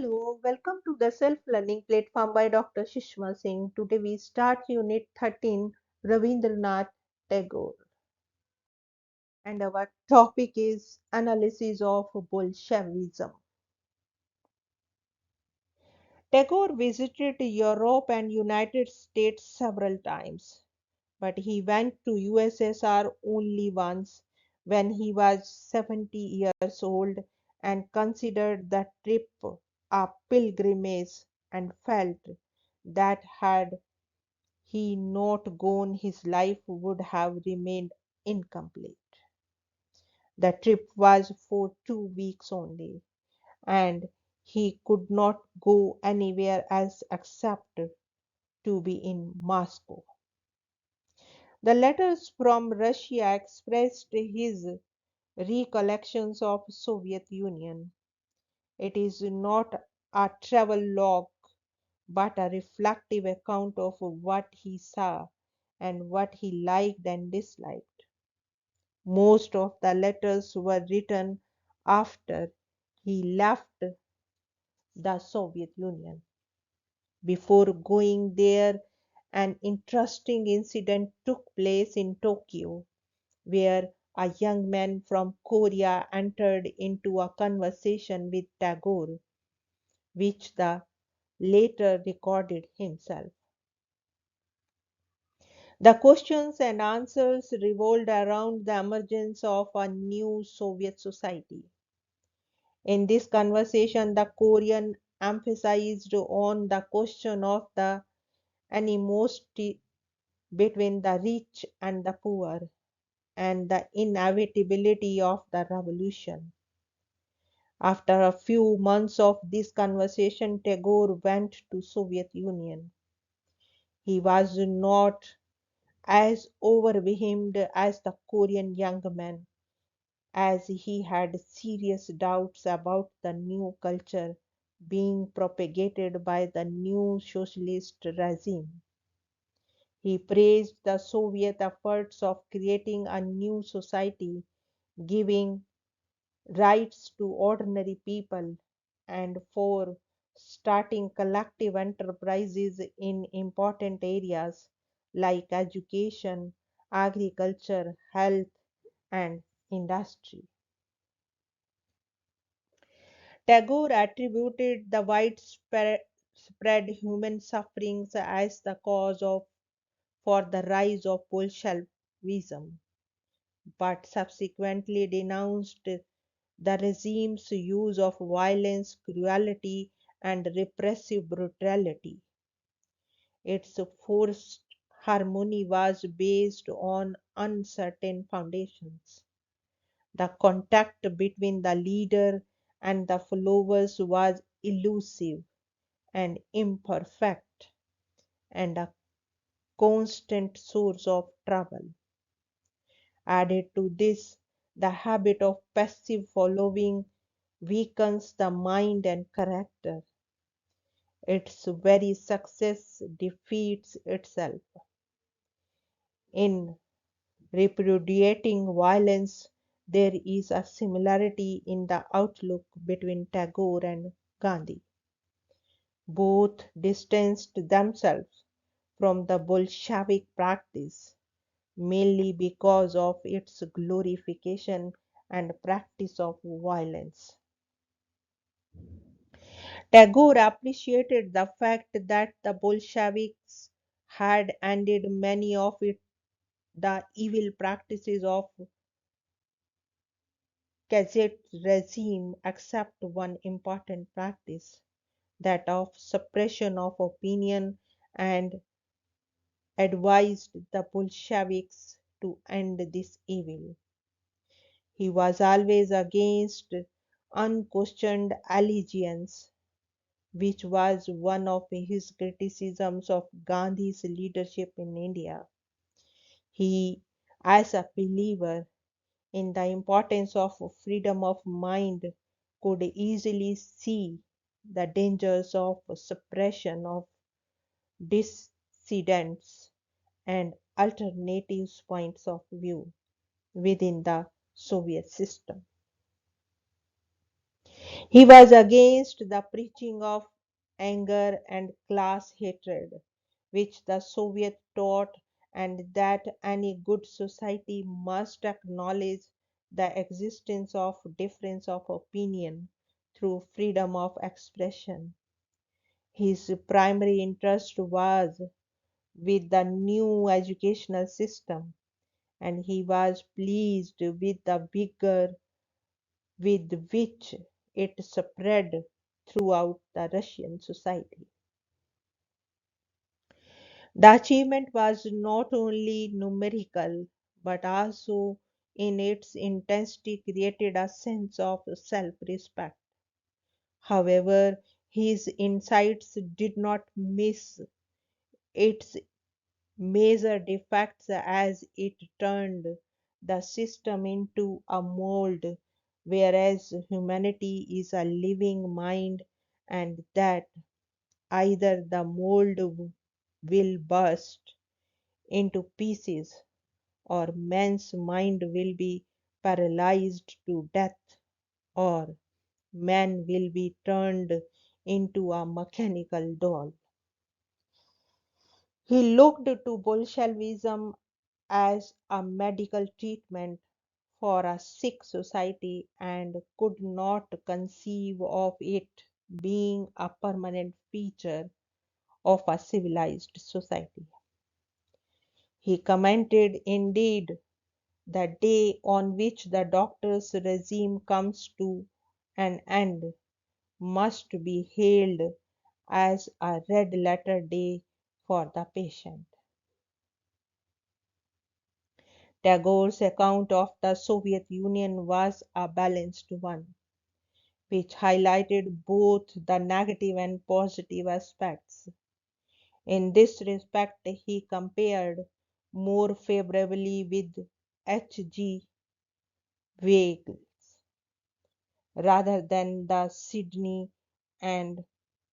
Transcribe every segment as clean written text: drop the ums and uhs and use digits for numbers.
Hello, welcome to the self-learning platform by Dr. Sushma Singh. Today we start Unit 13, Rabindranath Tagore. And our topic is Analysis of Bolshevism. Tagore visited Europe and United States several times, but he went to USSR only once when he was 70 years old and considered the trip a pilgrimage and felt that had he not gone his life would have remained incomplete. The trip was for 2 weeks only, and he could not go anywhere else except to be in Moscow. The letters from Russia expressed his recollections of Soviet Union. It is not a travel log but a reflective account of what he saw and what he liked and disliked. Most of the letters were written after he left the Soviet Union. Before going there, an interesting incident took place in Tokyo, where a young man from Korea entered into a conversation with Tagore, which the later recorded himself. The questions and answers revolved around the emergence of a new Soviet society. In this conversation, the Korean emphasized on the question of the animosity between the rich and the poor and the inevitability of the revolution. After a few months of this conversation, Tagore went to Soviet Union. He was not as overwhelmed as the Korean young man, as he had serious doubts about the new culture being propagated by the new socialist regime. He praised the Soviet efforts of creating a new society, giving rights to ordinary people, and for starting collective enterprises in important areas like education, agriculture, health, and industry. Tagore attributed the widespread human sufferings as the cause for the rise of Bolshevism, but subsequently denounced the regime's use of violence, cruelty, and repressive brutality. Its forced harmony was based on uncertain foundations. The contact between the leader and the followers was elusive and imperfect, and a constant source of trouble. Added to this, the habit of passive following weakens the mind and character. Its very success defeats itself. In repudiating violence, there is a similarity in the outlook between Tagore and Gandhi. Both distanced themselves from the Bolshevik practice mainly because of its glorification and practice of violence. Tagore appreciated the fact that the Bolsheviks had ended many of the evil practices of Kazakh regime except one important practice, that of suppression of opinion, and advised the Bolsheviks to end this evil. He was always against unquestioned allegiance, which was one of his criticisms of Gandhi's leadership in India. He, as a believer in the importance of freedom of mind, could easily see the dangers of suppression of dissidents and alternative points of view within the Soviet system. He was against the preaching of anger and class hatred, which the Soviet taught, and that any good society must acknowledge the existence of difference of opinion through freedom of expression. His primary interest was with the new educational system, and he was pleased with the vigor with which it spread throughout the Russian society. The achievement was not only numerical but also in its intensity created a sense of self respect. However, his insights did not miss its major defects as it turned the system into a mold, whereas humanity is a living mind, and that either the mold will burst into pieces or man's mind will be paralyzed to death or man will be turned into a mechanical doll. He looked to Bolshevism as a medical treatment for a sick society and could not conceive of it being a permanent feature of a civilized society. He commented, indeed, the day on which the doctor's regime comes to an end must be hailed as a red letter day for the patient. Tagore's account of the Soviet Union was a balanced one, which highlighted both the negative and positive aspects. In this respect, he compared more favorably with H.G. Wells rather than the Sydney and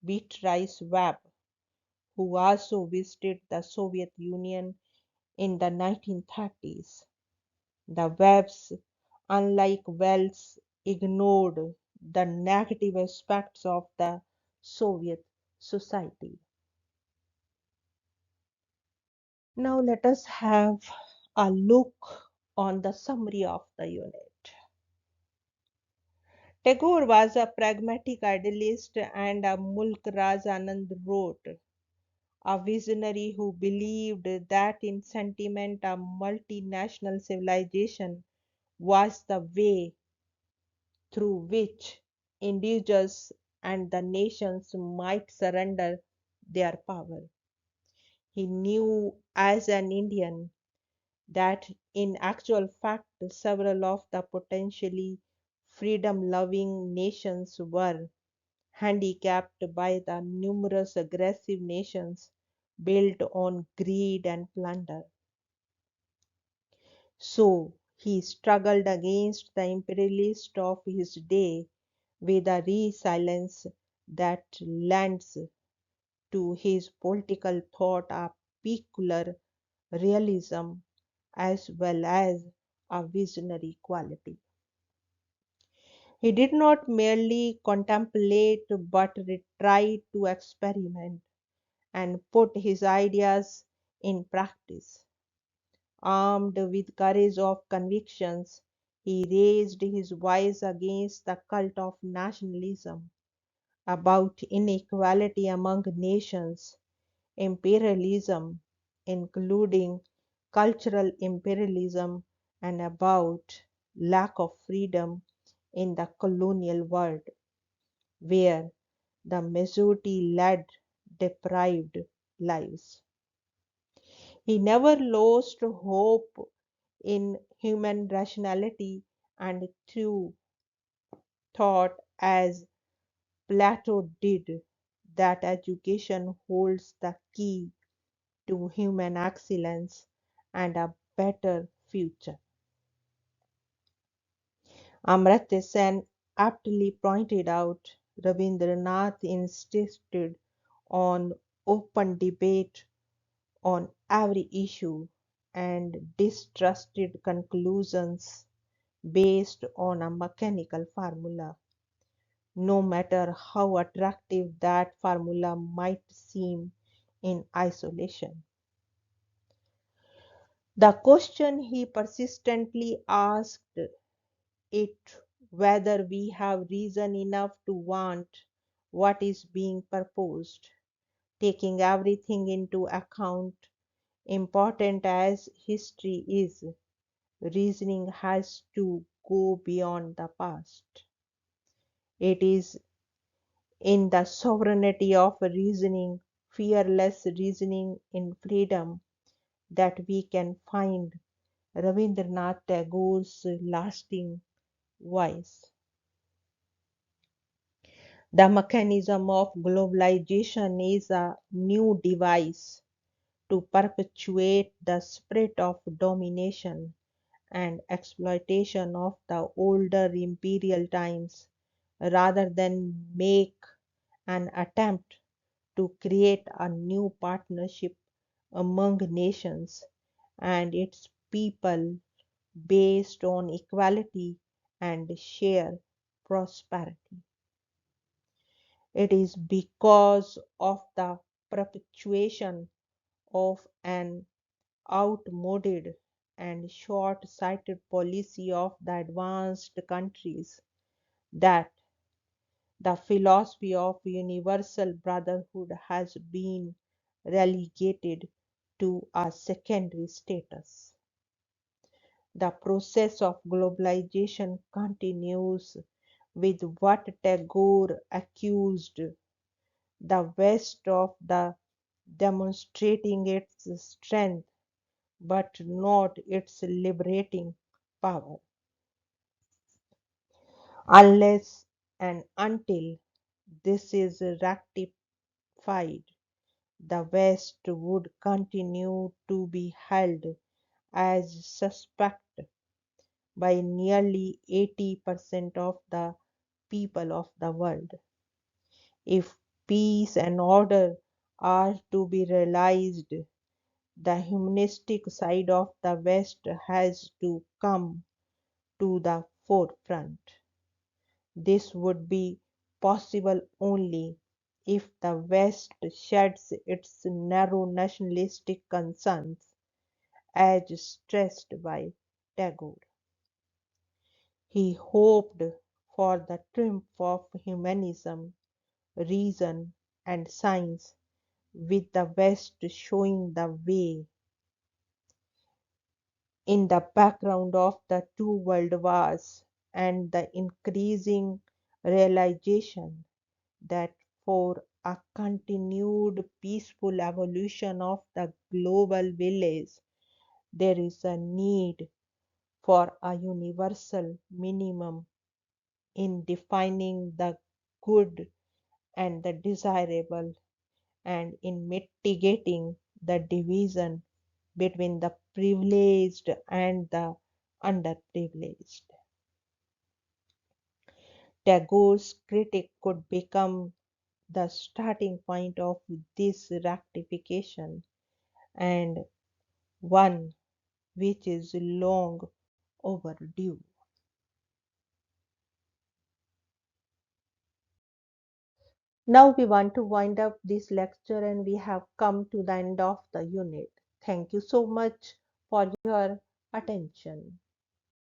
Beatrice Webb, who also visited the Soviet Union in the 1930s. The Webbs, unlike Wells, ignored the negative aspects of the Soviet society. Now let us have a look on the summary of the unit. Tagore was a pragmatic idealist and a Mulk Raj Anand wrote, a visionary who believed that in sentiment a multinational civilization was the way through which individuals and the nations might surrender their power. He knew as an Indian that in actual fact several of the potentially freedom loving nations were handicapped by the numerous aggressive nations built on greed and plunder. So he struggled against the imperialists of his day with a resilience that lends to his political thought a peculiar realism as well as a visionary quality. He did not merely contemplate but tried to experiment and put his ideas in practice. Armed with courage of convictions, he raised his voice against the cult of nationalism, about inequality among nations, imperialism, including cultural imperialism, and about lack of freedom in the colonial world, where the majority led deprived lives. He never lost hope in human rationality and through thought as Plato did that education holds the key to human excellence and a better future. Amartya Sen aptly pointed out Rabindranath insisted on open debate on every issue and distrusted conclusions based on a mechanical formula, no matter how attractive that formula might seem in isolation. The question he persistently asked it whether we have reason enough to want what is being proposed, taking everything into account. Important as history is, reasoning has to go beyond the past. It is in the sovereignty of reasoning, fearless reasoning in freedom, that we can find Rabindranath Tagore's lasting voice. The mechanism of globalization is a new device to perpetuate the spirit of domination and exploitation of the older imperial times rather than make an attempt to create a new partnership among nations and its people based on equality and shared prosperity. It is because of the perpetuation of an outmoded and short sighted policy of the advanced countries that the philosophy of universal brotherhood has been relegated to a secondary status. The process of globalization continues with what Tagore accused the West of the demonstrating its strength but not its liberating power. Unless and until this is rectified, the West would continue to be held as suspect by nearly 80% of the people of the world. If peace and order are to be realized, the humanistic side of the West has to come to the forefront. This would be possible only if the West sheds its narrow nationalistic concerns, as stressed by Tagore. He hoped for the triumph of humanism, reason, and science, with the West showing the way. In the background of the two world wars and the increasing realization that for a continued peaceful evolution of the global village, there is a need for a universal minimum in defining the good and the desirable and in mitigating the division between the privileged and the underprivileged. Tagore's critique could become the starting point of this rectification, and one which is long overdue. Now we want to wind up this lecture and we have come to the end of the unit. Thank you so much for your attention.